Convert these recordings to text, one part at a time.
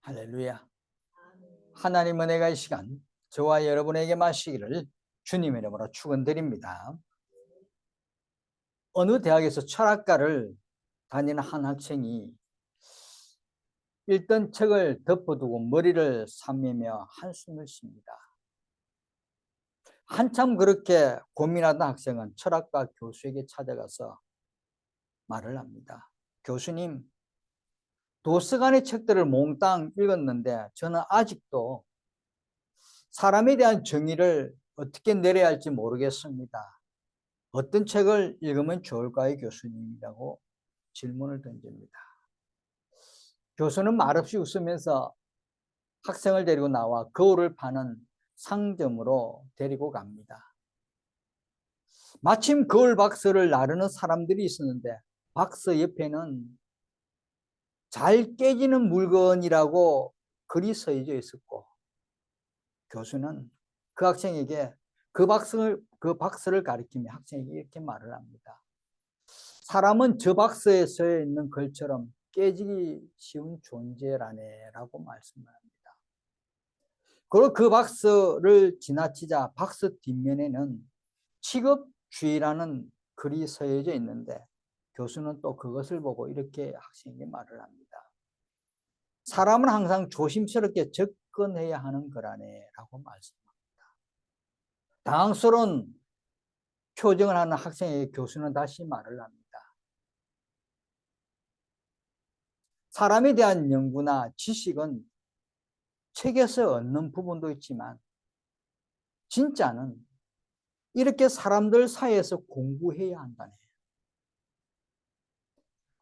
할렐루야. 하나님 은혜가 이 시간 저와 여러분에게 마시기를 주님의 이름으로 축원드립니다. 어느 대학에서 철학과를 다니는 한 학생이 읽던 책을 덮어두고 머리를 삼으며 한숨을 쉽니다. 한참 그렇게 고민하던 학생은 철학과 교수에게 찾아가서 말을 합니다. 교수님, 도서관의 책들을 몽땅 읽었는데 저는 아직도 사람에 대한 정의를 어떻게 내려야 할지 모르겠습니다. 어떤 책을 읽으면 좋을까요, 교수님이라고 질문을 던집니다. 교수는 말없이 웃으면서 학생을 데리고 나와 거울을 파는 상점으로 데리고 갑니다. 마침 거울 박스를 나르는 사람들이 있었는데 박스 옆에는 잘 깨지는 물건이라고 글이 써져 있었고, 교수는 그 학생에게 그 박스를 가리키며 학생에게 이렇게 말을 합니다. 사람은 저 박스에 써 있는 글처럼 깨지기 쉬운 존재라네 라고 말씀을 합니다. 그리고 그 박스를 지나치자 박스 뒷면에는 취급주의라는 글이 써져 있는데 교수는 또 그것을 보고 이렇게 학생에게 말을 합니다. 사람은 항상 조심스럽게 접근해야 하는 거라네 라고 말씀합니다. 당황스러운 표정을 하는 학생에게 교수는 다시 말을 합니다. 사람에 대한 연구나 지식은 책에서 얻는 부분도 있지만 진짜는 이렇게 사람들 사이에서 공부해야 한다네.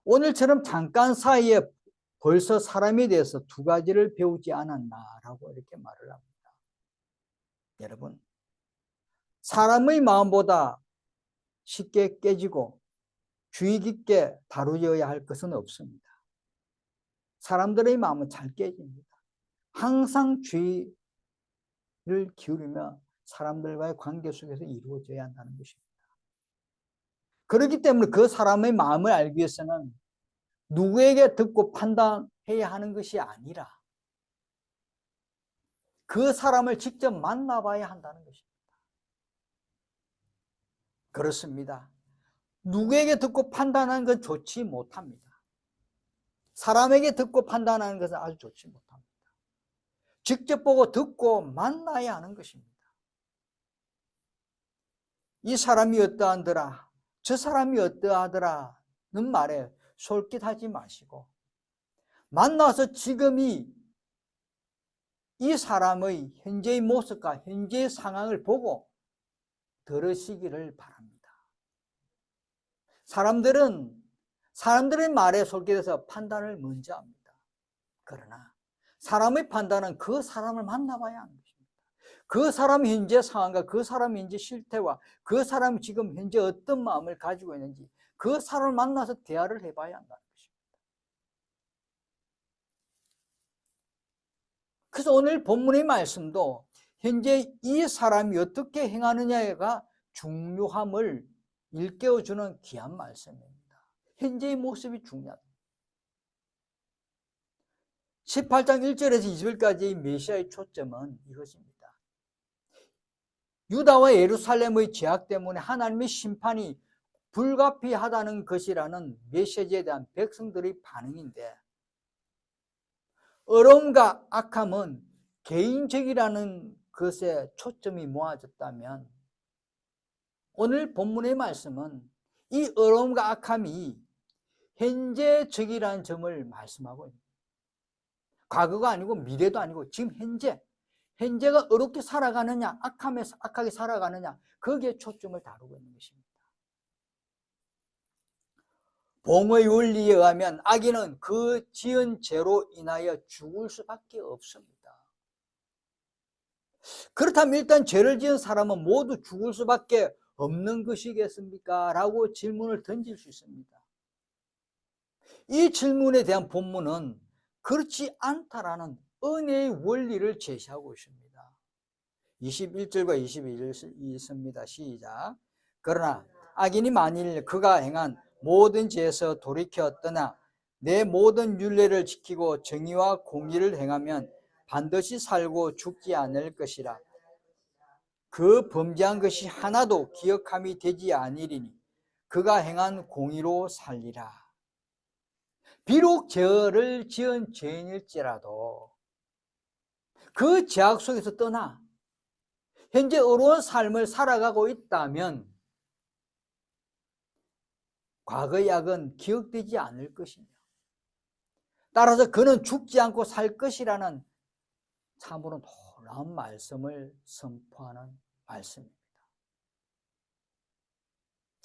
오늘처럼 잠깐 사이에 벌써 사람에 대해서 두 가지를 배우지 않았나라고 이렇게 말을 합니다. 여러분, 사람의 마음보다 쉽게 깨지고 주의 깊게 다루어야 할 것은 없습니다. 사람들의 마음은 잘 깨집니다. 항상 주의를 기울이며 사람들과의 관계 속에서 이루어져야 한다는 것입니다. 그렇기 때문에 그 사람의 마음을 알기 위해서는 누구에게 듣고 판단해야 하는 것이 아니라 그 사람을 직접 만나봐야 한다는 것입니다. 그렇습니다. 누구에게 듣고 판단하는 건 좋지 못합니다. 사람에게 듣고 판단하는 것은 아주 좋지 못합니다. 직접 보고 듣고 만나야 하는 것입니다. 이 사람이 어떠하더라, 저 사람이 어떠하더라는 말에 솔깃하지 마시고 만나서 지금이 이 사람의 현재의 모습과 현재의 상황을 보고 들으시기를 바랍니다. 사람들의 말에 솔깃해서 판단을 먼저 합니다. 그러나 사람의 판단은 그 사람을 만나봐야 하는 것입니다. 그 사람 현재 상황과 그 사람 현재 실태와 그 사람이 지금 현재 어떤 마음을 가지고 있는지 그 사람을 만나서 대화를 해봐야 한다는 것입니다. 그래서 오늘 본문의 말씀도 현재 이 사람이 어떻게 행하느냐가 중요함을 일깨워주는 귀한 말씀입니다. 현재의 모습이 중요하다. 18장 1절에서 20절까지의 메시아의 초점은 이것입니다. 유다와 예루살렘의 죄악 때문에 하나님의 심판이 불가피하다는 것이라는 메시지에 대한 백성들의 반응인데, 어려움과 악함은 개인적이라는 것에 초점이 모아졌다면 오늘 본문의 말씀은 이 어려움과 악함이 현재적이라는 점을 말씀하고 있습니다. 과거가 아니고 미래도 아니고 지금 현재가 어렵게 살아가느냐, 악하게 살아가느냐, 거기에 초점을 다루고 있는 것입니다. 봉의 원리에 의하면 악인은 그 지은 죄로 인하여 죽을 수밖에 없습니다. 그렇다면 일단 죄를 지은 사람은 모두 죽을 수밖에 없는 것이겠습니까? 라고 질문을 던질 수 있습니다. 이 질문에 대한 본문은 그렇지 않다라는 은혜의 원리를 제시하고 있습니다. 21절과 22절 있습니다. 시작. 그러나 악인이 만일 그가 행한 모든 죄에서 돌이켜 떠나 내 모든 율례를 지키고 정의와 공의를 행하면 반드시 살고 죽지 않을 것이라. 그 범죄한 것이 하나도 기억함이 되지 아니리니 그가 행한 공의로 살리라. 비록 죄를 지은 죄인일지라도 그 죄악 속에서 떠나 현재 의로운 삶을 살아가고 있다면 과거의 악은 기억되지 않을 것이며, 따라서 그는 죽지 않고 살 것이라는 참으로 놀라운 말씀을 선포하는 말씀입니다.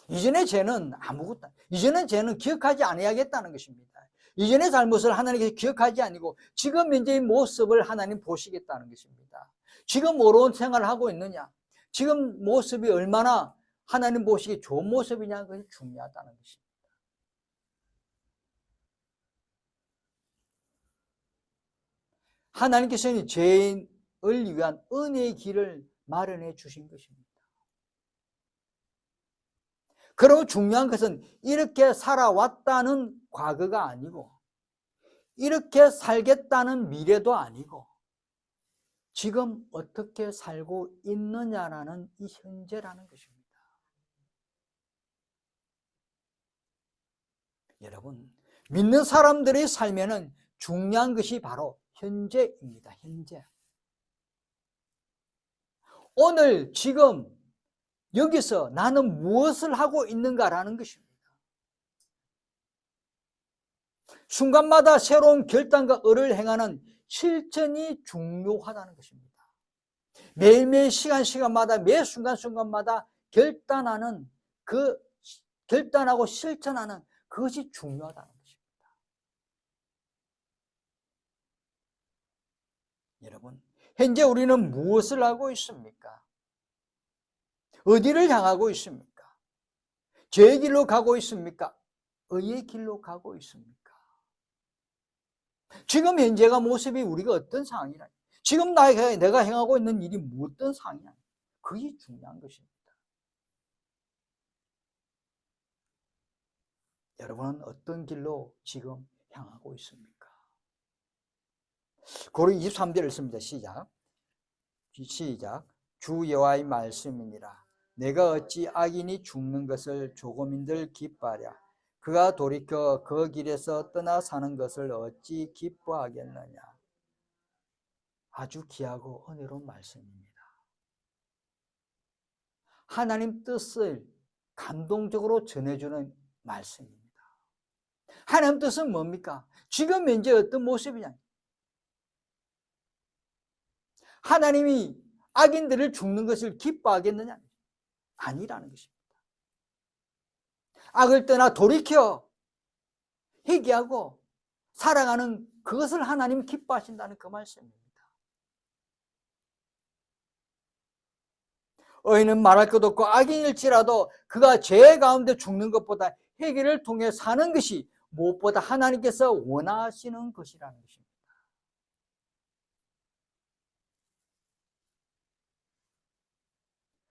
이전의 죄는 아무것도, 이전의 죄는 기억하지 않아야겠다는 것입니다. 이전의 잘못을 하나님께서 기억하지 아니고 지금 현재의 모습을 하나님 보시겠다는 것입니다. 지금 어려운 생활을 하고 있느냐, 지금 모습이 얼마나 하나님 보시기에 좋은 모습이냐, 그것이 중요하다는 것입니다. 하나님께서는 죄인을 위한 은혜의 길을 마련해 주신 것입니다. 그리고 중요한 것은 이렇게 살아왔다는 과거가 아니고 이렇게 살겠다는 미래도 아니고 지금 어떻게 살고 있느냐라는 이 현재라는 것입니다. 여러분, 믿는 사람들의 삶에는 중요한 것이 바로 현재입니다. 현재. 오늘 지금 여기서 나는 무엇을 하고 있는가라는 것입니다. 순간마다 새로운 결단과 의를 행하는 실천이 중요하다는 것입니다. 매일매일 시간마다 매 순간마다 결단하는 결단하고 실천하는 그것이 중요하다는 것입니다. 여러분, 현재 우리는 무엇을 하고 있습니까? 어디를 향하고 있습니까? 죄의 길로 가고 있습니까? 의의 길로 가고 있습니까? 지금 현재가 모습이 우리가 어떤 상황이라, 지금 내가 행하고 있는 일이 어떤 상황이냐, 그게 중요한 것입니다. 여러분은 어떤 길로 지금 향하고 있습니까? 고린 23절을 씁니다. 시작. 주 여호와의 말씀이니라. 내가 어찌 악인이 죽는 것을 조금인들 기뻐하랴. 그가 돌이켜 그 길에서 떠나 사는 것을 어찌 기뻐하겠느냐. 아주 귀하고 은혜로운 말씀입니다. 하나님 뜻을 감동적으로 전해주는 말씀입니다. 하나님 뜻은 뭡니까? 지금 현재 어떤 모습이냐? 하나님이 악인들을 죽는 것을 기뻐하겠느냐? 아니라는 것입니다. 악을 떠나 돌이켜 회개하고 살아가는 그것을 하나님 기뻐하신다는 그 말씀입니다. 의인은 말할 것 없고 악인일지라도 그가 죄 가운데 죽는 것보다 회개를 통해 사는 것이 무엇보다 하나님께서 원하시는 것이라는 것입니다.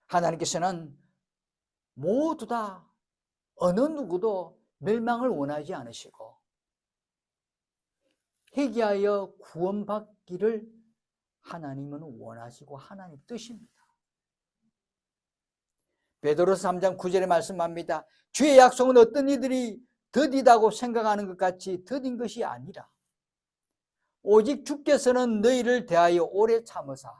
하나님께서는 모두 다 어느 누구도 멸망을 원하지 않으시고 회개하여 구원받기를 하나님은 원하시고 하나님 뜻입니다. 베드로서 3장 9절에 말씀합니다. 주의 약속은 어떤 이들이 더디다고 생각하는 것 같이 더딘 것이 아니라 오직 주께서는 너희를 대하여 오래 참으사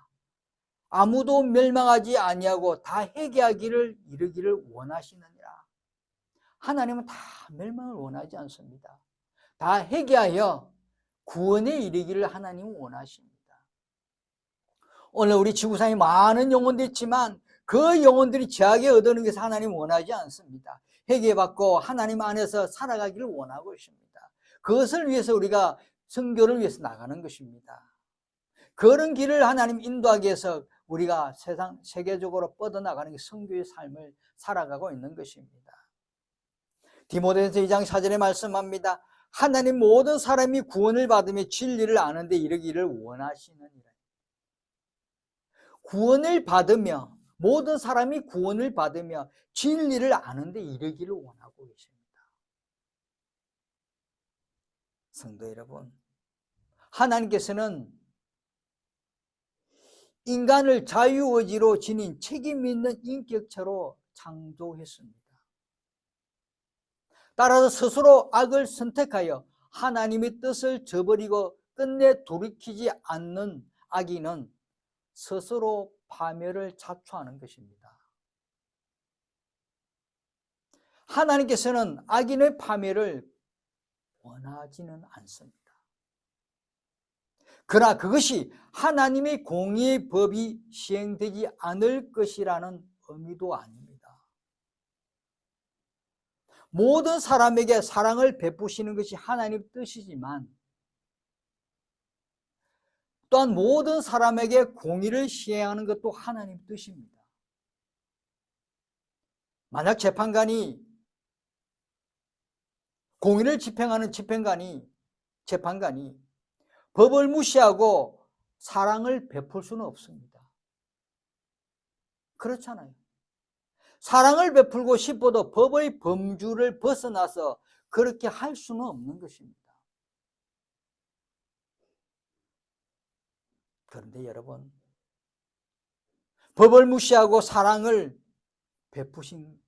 아무도 멸망하지 아니하고 다 회개하기를 이르기를 원하시느니라. 하나님은 다 멸망을 원하지 않습니다. 다 회개하여 구원에 이르기를 하나님은 원하십니다. 오늘 우리 지구상에 많은 영혼들이 있지만 그 영혼들이 죄악에 얻는 것을 하나님은 원하지 않습니다. 회개받고 하나님 안에서 살아가기를 원하고 있습니다. 그것을 위해서 우리가 선교를 위해서 나가는 것입니다. 그런 길을 하나님 인도하기 위해서 우리가 세계적으로 뻗어나가는 선교의 삶을 살아가고 있는 것입니다. 디모데전서 2장 4절에 말씀합니다. 하나님 모든 사람이 구원을 받으며 진리를 아는 데 이르기를 원하시느니라. 구원을 받으며 모든 사람이 구원을 받으며 진리를 아는 데 이르기를 원하고 계십니다. 성도 여러분, 하나님께서는 인간을 자유의지로 지닌 책임 있는 인격체로 창조했습니다. 따라서 스스로 악을 선택하여 하나님의 뜻을 저버리고 끝내 돌이키지 않는 악인은 스스로 파멸을 자초하는 것입니다. 하나님께서는 악인의 파멸을 원하지는 않습니다. 그러나 그것이 하나님의 공의의 법이 시행되지 않을 것이라는 의미도 아닙니다. 모든 사람에게 사랑을 베푸시는 것이 하나님의 뜻이지만 또한 모든 사람에게 공의를 시행하는 것도 하나님의 뜻입니다. 만약 재판관이 공의를 집행하는 재판관이 법을 무시하고 사랑을 베풀 수는 없습니다. 그렇잖아요. 사랑을 베풀고 싶어도 법의 범주를 벗어나서 그렇게 할 수는 없는 것입니다. 그런데 여러분, 법을 무시하고 사랑을 베푸신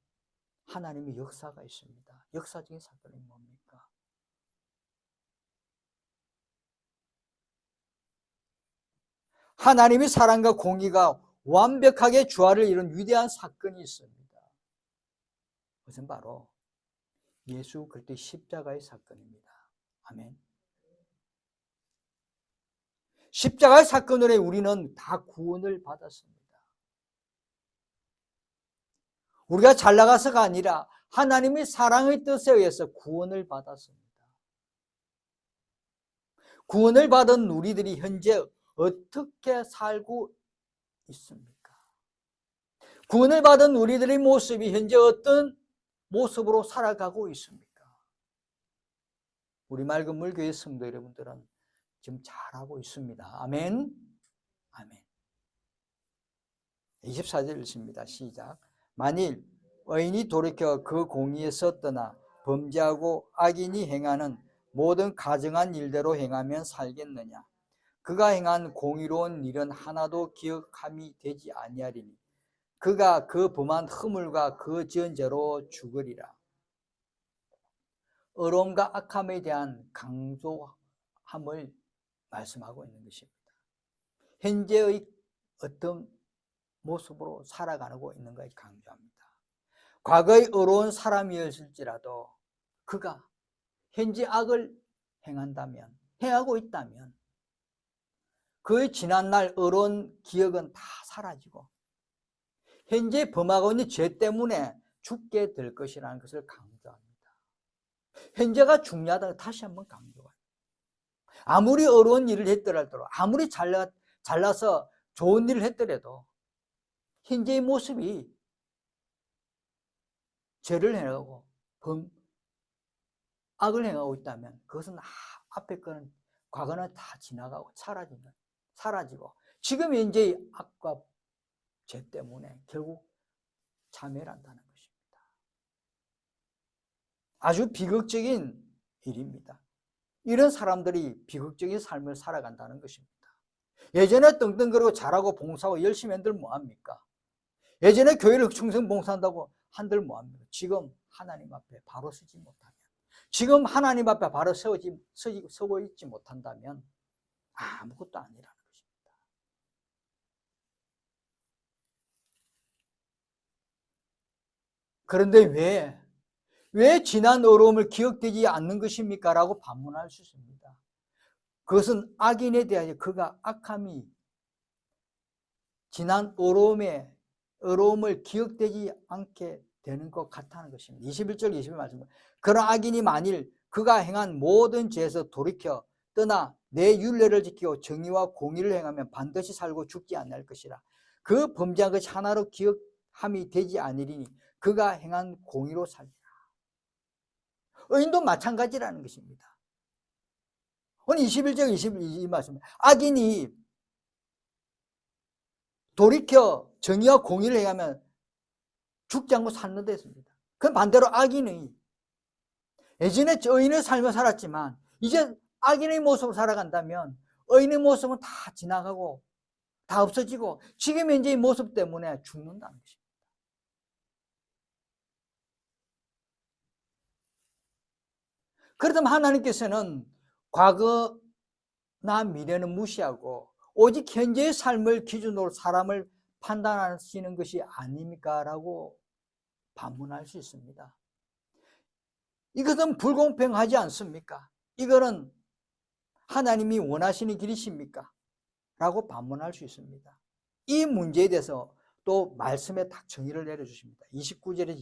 하나님의 역사가 있습니다. 역사적인 사건이 뭡니까? 하나님의 사랑과 공의가 완벽하게 조화를 이룬 위대한 사건이 있습니다. 그것은 바로 예수 그리스도의 십자가의 사건입니다. 아멘. 십자가의 사건으로 우리는 다 구원을 받았습니다. 우리가 잘 나가서가 아니라 하나님의 사랑의 뜻에 의해서 구원을 받았습니다. 구원을 받은 우리들이 현재 어떻게 살고 있습니까? 구원을 받은 우리들의 모습이 현재 어떤 모습으로 살아가고 있습니까? 우리 맑은 물교회 성도 여러분들은 지금 잘하고 있습니다. 아멘. 아멘. 24절 읽습니다. 시작. 만일 의인이 돌이켜 그 공의에서 떠나 범죄하고 악인이 행하는 모든 가증한 일대로 행하면 살겠느냐? 그가 행한 공의로운 일은 하나도 기억함이 되지 아니하리니 그가 그 범한 허물과 그 지은 죄로 죽으리라. 의로움과 악함에 대한 강조함을 말씀하고 있는 것입니다. 현재의 어떤 모습으로 살아가고 있는가에 강조합니다. 과거의 의로운 사람이었을지라도 그가 현재 악을 행하고 있다면 그의 지난날 의로운 기억은 다 사라지고 현재 범하고 있는 죄 때문에 죽게 될 것이라는 것을 강조합니다. 현재가 중요하다고 다시 한번 강조합니다. 아무리 어려운 일을 했더라도 아무리 잘나서 좋은 일을 했더라도 현재의 모습이 죄를 행하고 악을 행하고 있다면 그것은 앞에 거는 과거는 다 지나가고 사라지고 지금 현재의 악과 죄 때문에 결국 자멸한다는 것입니다. 아주 비극적인 일입니다. 이런 사람들이 비극적인 삶을 살아간다는 것입니다. 예전에 떵떵거리고 잘하고 봉사하고 열심히 한들 뭐합니까? 예전에 교회를 충성 봉사한다고 한들 뭐합니까? 지금 하나님 앞에 바로 서지 못하면, 지금 하나님 앞에 바로 서고 있지 못한다면 아무것도 아니라는 것입니다. 그런데 왜 지난 어려움을 기억되지 않는 것입니까? 라고 반문할 수 있습니다. 그것은 악인에 대하여 그가 악함이 지난 어려움을 기억되지 않게 되는 것 같다는 것입니다. 21절 22절 말씀. 그런 악인이 만일 그가 행한 모든 죄에서 돌이켜 떠나 내 율례를 지키고 정의와 공의를 행하면 반드시 살고 죽지 않을 것이라. 그 범죄한 것이 하나로 기억함이 되지 아니리니 그가 행한 공의로 살리라. 의인도 마찬가지라는 것입니다. 오늘 21절 22절 말씀. 악인이 돌이켜 정의와 공의를 행하면 죽지 않고 사는 데 있습니다. 그럼 반대로 악인이 예전에 의인의 삶을 살았지만 이제 악인의 모습으로 살아간다면 의인의 모습은 다 지나가고 다 없어지고 지금 현재의 모습 때문에 죽는다는 것입니다. 그렇다면 하나님께서는 과거나 미래는 무시하고 오직 현재의 삶을 기준으로 사람을 판단하시는 것이 아닙니까? 라고 반문할 수 있습니다. 이것은 불공평하지 않습니까? 이거는 하나님이 원하시는 길이십니까? 라고 반문할 수 있습니다. 이 문제에 대해서 또 말씀에 딱 정의를 내려주십니다. 25절에서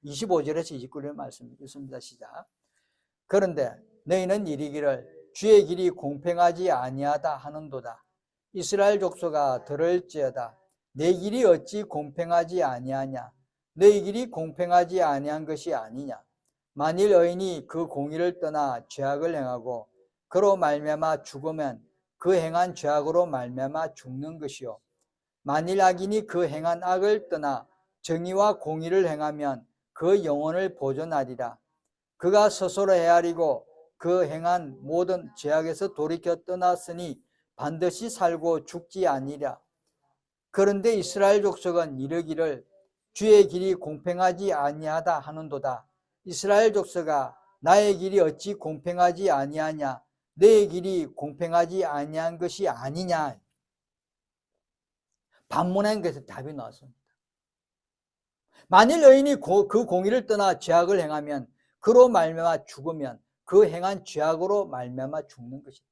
29절 말씀 읽습니다. 시작. 그런데 너희는 이르기를 주의 길이 공평하지 아니하다 하는도다. 이스라엘 족속아 들을지어다. 내 길이 어찌 공평하지 아니하냐? 너희 길이 공평하지 아니한 것이 아니냐? 만일 의인이 그 공의를 떠나 죄악을 행하고 그로 말미암아 죽으면 그 행한 죄악으로 말미암아 죽는 것이요, 만일 악인이 그 행한 악을 떠나 정의와 공의를 행하면 그 영혼을 보존하리라. 그가 스스로 헤아리고 그 행한 모든 죄악에서 돌이켜 떠났으니 반드시 살고 죽지 아니랴. 그런데 이스라엘 족속은 이르기를 주의 길이 공평하지 아니하다 하는도다. 이스라엘 족속아 나의 길이 어찌 공평하지 아니하냐? 내 길이 공평하지 아니한 것이 아니냐? 반문한 것에 답이 나왔습니다. 만일 의인이 그 공의를 떠나 죄악을 행하면 그로 말미암아 죽으면 그 행한 죄악으로 말미암아 죽는 것이다.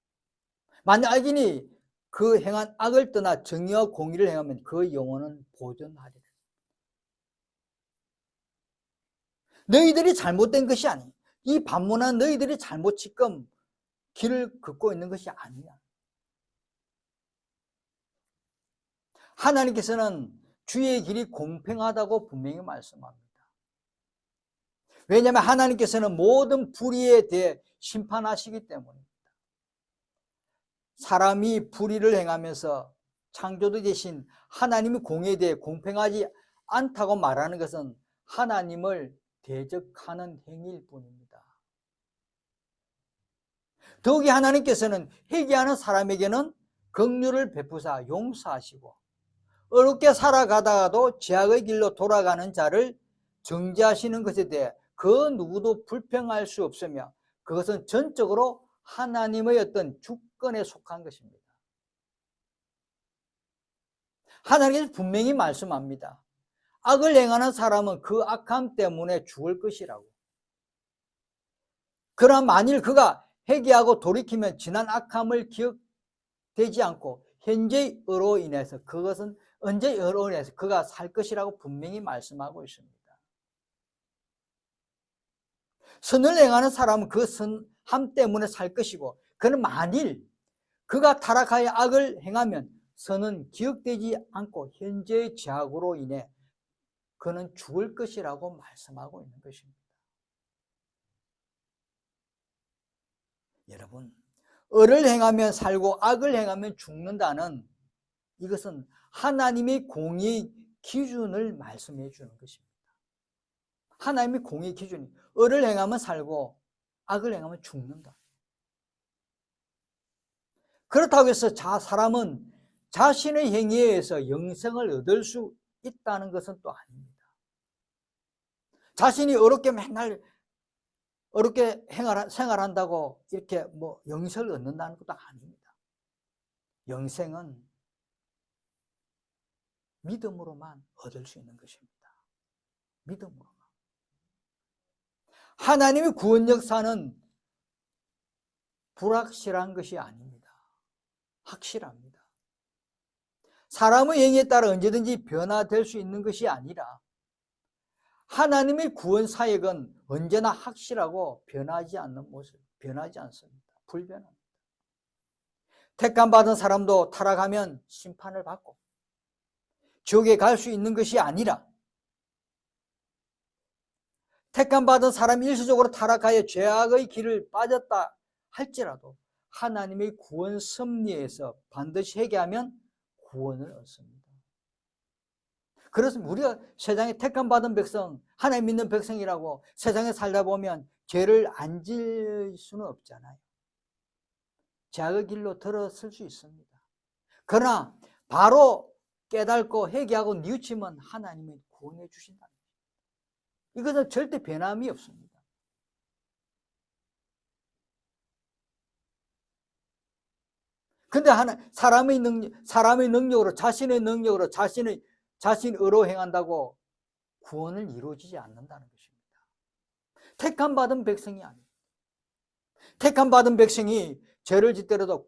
만약 악인이 그 행한 악을 떠나 정의와 공의를 행하면 그 영혼은 보존하리라. 너희들이 잘못된 것이 아니야. 이 반문한 너희들이 잘못 지금 길을 걷고 있는 것이 아니야. 하나님께서는 주의 길이 공평하다고 분명히 말씀합니다. 왜냐하면 하나님께서는 모든 불의에 대해 심판하시기 때문입니다. 사람이 불의를 행하면서 창조주 되신 하나님의 공의에 대해 공평하지 않다고 말하는 것은 하나님을 대적하는 행위일 뿐입니다. 더욱이 하나님께서는 회개하는 사람에게는 긍휼을 베푸사 용서하시고 어렵게 살아가다가도 죄악의 길로 돌아가는 자를 정죄하시는 것에 대해 그 누구도 불평할 수 없으며 그것은 전적으로 하나님의 어떤 주권에 속한 것입니다. 하나님께서 분명히 말씀합니다. 악을 행하는 사람은 그 악함 때문에 죽을 것이라고. 그러나 만일 그가 회개하고 돌이키면 지난 악함을 기억되지 않고 현재의 의로 인해서 그것은 언제의 의로 인해서 그가 살 것이라고 분명히 말씀하고 있습니다. 선을 행하는 사람은 그 선함 때문에 살 것이고 그는 만일 그가 타락하여 악을 행하면 선은 기억되지 않고 현재의 죄악으로 인해 그는 죽을 것이라고 말씀하고 있는 것입니다. 여러분, 의를 행하면 살고 악을 행하면 죽는다는 이것은 하나님의 공의의 기준을 말씀해 주는 것입니다. 하나님의 공의의 기준이 의를 행하면 살고 악을 행하면 죽는다. 그렇다고 해서 사람은 자신의 행위에 의해서 영생을 얻을 수 있다는 것은 또 아닙니다. 자신이 어렵게 맨날 어렵게 생활한다고 이렇게 영생을 얻는다는 것도 아닙니다. 영생은 믿음으로만 얻을 수 있는 것입니다. 믿음으로만. 하나님의 구원 역사는 불확실한 것이 아닙니다. 확실합니다. 사람의 행위에 따라 언제든지 변화될 수 있는 것이 아니라 하나님의 구원 사역은 언제나 확실하고 변하지 않는 모습, 변하지 않습니다. 불변합니다. 택감 받은 사람도 타락하면 심판을 받고 지옥에 갈 수 있는 것이 아니라 택감 받은 사람이 일시적으로 타락하여 죄악의 길을 빠졌다 할지라도 하나님의 구원 섭리에서 반드시 회개하면 구원을 얻습니다. 그래서 우리가 세상에 택함 받은 백성, 하나님 믿는 백성이라고 세상에 살다 보면 죄를 안 지을 수는 없잖아요. 죄악의 길로 들어설 수 있습니다. 그러나 바로 깨닫고 회개하고 뉘우치면 하나님이 구원해 주신다. 이것은 절대 변함이 없습니다. 근데 사람의 능력으로, 자신의 능력으로, 자신의로 행한다고 구원을 이루어지지 않는다는 것입니다. 택함 받은 백성이 아닙니다. 택함 받은 백성이 죄를 짓더라도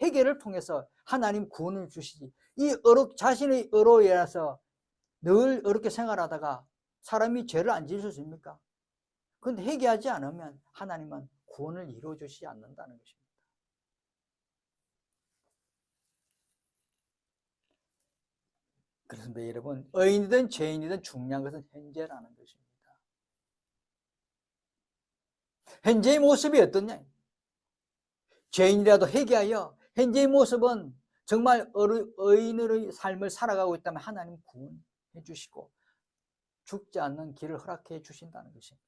회개를 통해서 하나님 구원을 주시지. 자신의 의로 인해서 늘 어렵게 생활하다가 사람이 죄를 안 지을 수 있습니까? 그런데 회개하지 않으면 하나님은 구원을 이루어 주시지 않는다는 것입니다. 그렇습니다. 여러분, 의인이든 죄인이든 중요한 것은 현재라는 것입니다. 현재의 모습이 어떠냐? 죄인이라도 회개하여 현재의 모습은 정말 의인의 삶을 살아가고 있다면 하나님 구원해 주시고 죽지 않는 길을 허락해 주신다는 것입니다.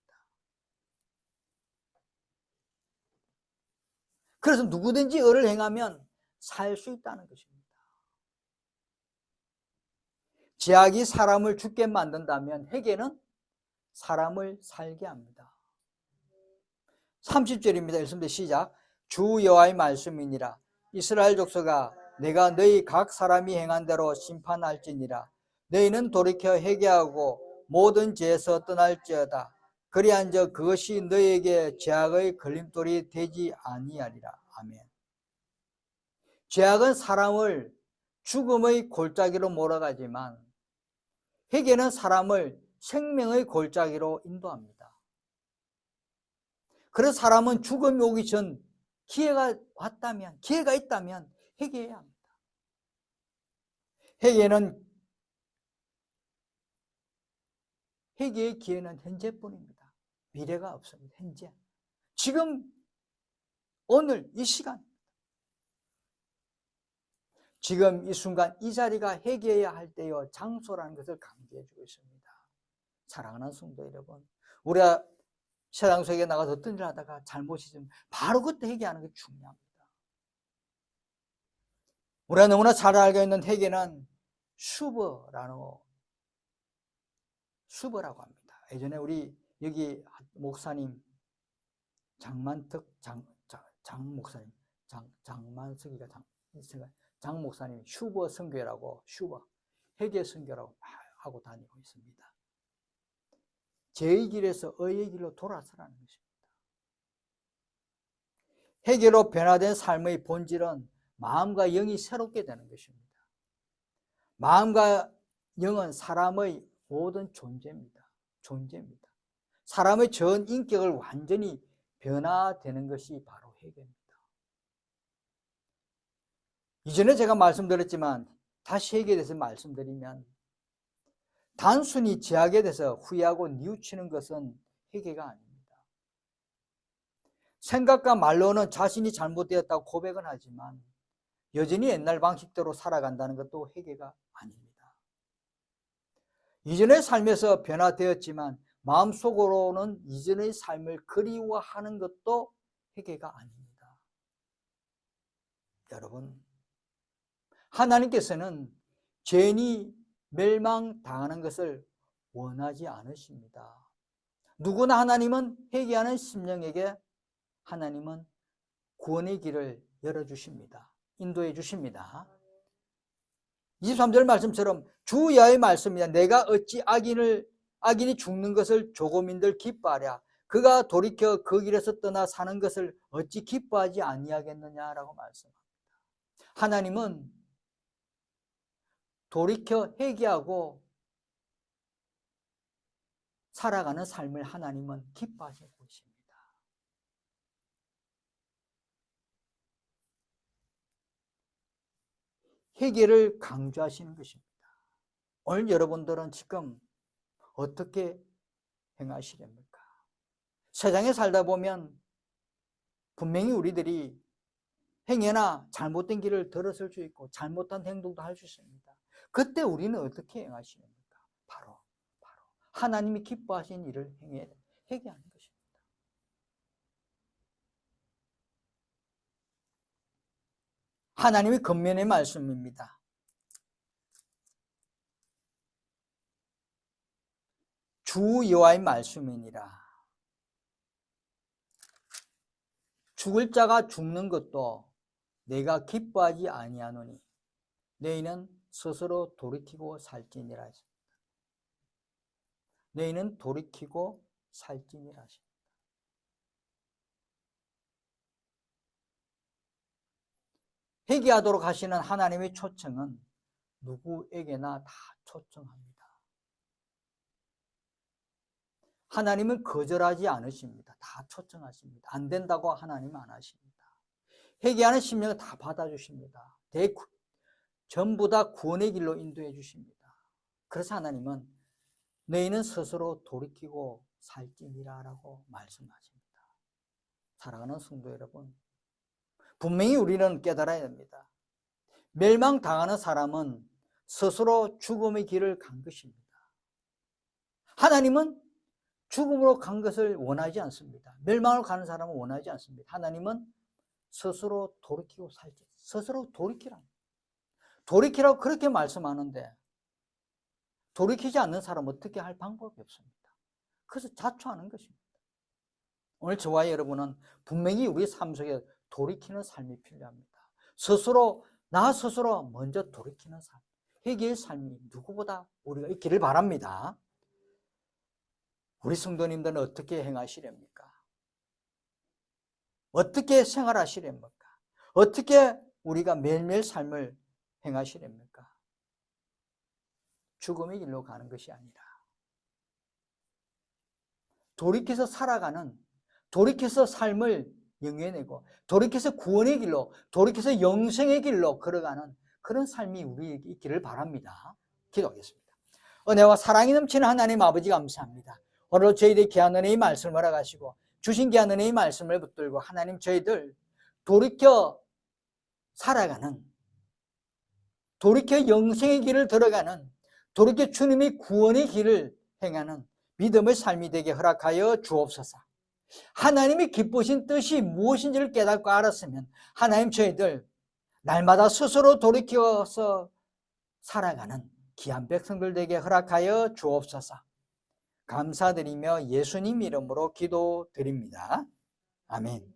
그래서 누구든지 의를 행하면 살 수 있다는 것입니다. 죄악이 사람을 죽게 만든다면 회개는 사람을 살게 합니다. 30절입니다. 읽습니다. 시작. 주 여호와의 말씀이니라. 이스라엘 족속아, 내가 너희 각 사람이 행한 대로 심판할지니라. 너희는 돌이켜 회개하고 모든 죄에서 떠날지어다. 그리한즉 그것이 너희에게 죄악의 걸림돌이 되지 아니하리라. 아멘. 죄악은 사람을 죽음의 골짜기로 몰아가지만 회개는 사람을 생명의 골짜기로 인도합니다. 그래서 사람은 죽음이 오기 전 기회가 있다면 회개해야 합니다. 회개의 기회는 현재뿐입니다. 미래가 없습니다. 현재. 지금, 오늘, 이 시간. 지금 이 순간 이 자리가 회개해야 할 때요 장소라는 것을 강조해 주고 있습니다. 사랑하는 성도 여러분, 우리가 세상 속에 나가서 어떤 일을 하다가 잘못이 있으면 바로 그때 회개하는 게 중요합니다. 우리가 너무나 잘 알고 있는 회개는 수보라고 합니다. 예전에 우리 여기 목사님 장 목사님 장만석이가 장 목사님 슈버 선교라고 회개 선교라고 하고 다니고 있습니다. 죄의 길에서 의의 길로 돌아서라는 것입니다. 회개로 변화된 삶의 본질은 마음과 영이 새롭게 되는 것입니다. 마음과 영은 사람의 모든 존재입니다. 사람의 전 인격을 완전히 변화되는 것이 바로 회개입니다. 이전에 제가 말씀드렸지만 다시 회개에 대해서 말씀드리면 단순히 죄악에 대해서 후회하고 뉘우치는 것은 회개가 아닙니다. 생각과 말로는 자신이 잘못되었다고 고백은 하지만 여전히 옛날 방식대로 살아간다는 것도 회개가 아닙니다. 이전의 삶에서 변화되었지만 마음속으로는 이전의 삶을 그리워하는 것도 회개가 아닙니다. 여러분, 하나님께서는 죄인이 멸망당하는 것을 원하지 않으십니다. 누구나 하나님은 회개하는 심령에게 하나님은 구원의 길을 열어주십니다. 인도해 주십니다. 23절 말씀처럼 주 여호와의 말씀이야. 내가 어찌 악인이 죽는 것을 조금인들 기뻐하랴. 그가 돌이켜 그 길에서 떠나 사는 것을 어찌 기뻐하지 아니하겠느냐라고 말씀합니다. 하나님은 돌이켜 회개하고 살아가는 삶을 하나님은 기뻐하시고 있습니다. 회개를 강조하시는 것입니다. 오늘 여러분들은 지금 어떻게 행하시렵니까? 세상에 살다 보면 분명히 우리들이 행여나 잘못된 길을 들어설 수 있고 잘못한 행동도 할 수 있습니다. 그때 우리는 어떻게 행하시렵니까? 바로 하나님이 기뻐하신 일을 회개하는 것입니다. 하나님의 겉면의 말씀입니다. 주 여호와의 말씀이니라. 죽을 자가 죽는 것도 내가 기뻐하지 아니하노니 너희는 스스로 돌이키고 살지니라 하십니다. 너희는 돌이키고 살지니라 하십니다. 회개하도록 하시는 하나님의 초청은 누구에게나 다 초청합니다. 하나님은 거절하지 않으십니다. 다 초청하십니다. 안 된다고 하나님은 안 하십니다. 회개하는 심령을 다 받아주십니다. 전부 다 구원의 길로 인도해 주십니다. 그래서 하나님은 너희는 스스로 돌이키고 살지니라 라고 말씀하십니다. 사랑하는 성도 여러분, 분명히 우리는 깨달아야 됩니다. 멸망당하는 사람은 스스로 죽음의 길을 간 것입니다. 하나님은 죽음으로 간 것을 원하지 않습니다. 멸망을 가는 사람은 원하지 않습니다. 하나님은 스스로 돌이키고 살지. 스스로 돌이키라. 돌이키라고 그렇게 말씀하는데 돌이키지 않는 사람은 어떻게 할 방법이 없습니다. 그래서 자초하는 것입니다. 오늘 저와 여러분은 분명히 우리 삶 속에 돌이키는 삶이 필요합니다. 나 스스로 먼저 돌이키는 삶, 회개의 삶이 누구보다 우리가 있기를 바랍니다. 우리 성도님들은 어떻게 행하시렵니까? 어떻게 생활하시렵니까? 어떻게 우리가 매일매일 삶을 행하시렵니까? 죽음의 길로 가는 것이 아니라 돌이켜서 살아가는, 돌이켜서 삶을 영해내고 돌이켜서 구원의 길로, 돌이켜서 영생의 길로 걸어가는 그런 삶이 우리에게 있기를 바랍니다. 기도하겠습니다. 은혜와 사랑이 넘치는 하나님 아버지 감사합니다. 오늘 저희들이 귀한 은혜의 말씀을 알아가시고 주신 귀한 은혜의 말씀을 붙들고 하나님 저희들 돌이켜 살아가는, 돌이켜 영생의 길을 들어가는, 돌이켜 주님의 구원의 길을 행하는 믿음의 삶이 되게 허락하여 주옵소서. 하나님이 기쁘신 뜻이 무엇인지를 깨닫고 알았으면 하나님 저희들 날마다 스스로 돌이켜서 살아가는 귀한 백성들 되게 허락하여 주옵소서. 감사드리며 예수님 이름으로 기도드립니다. 아멘.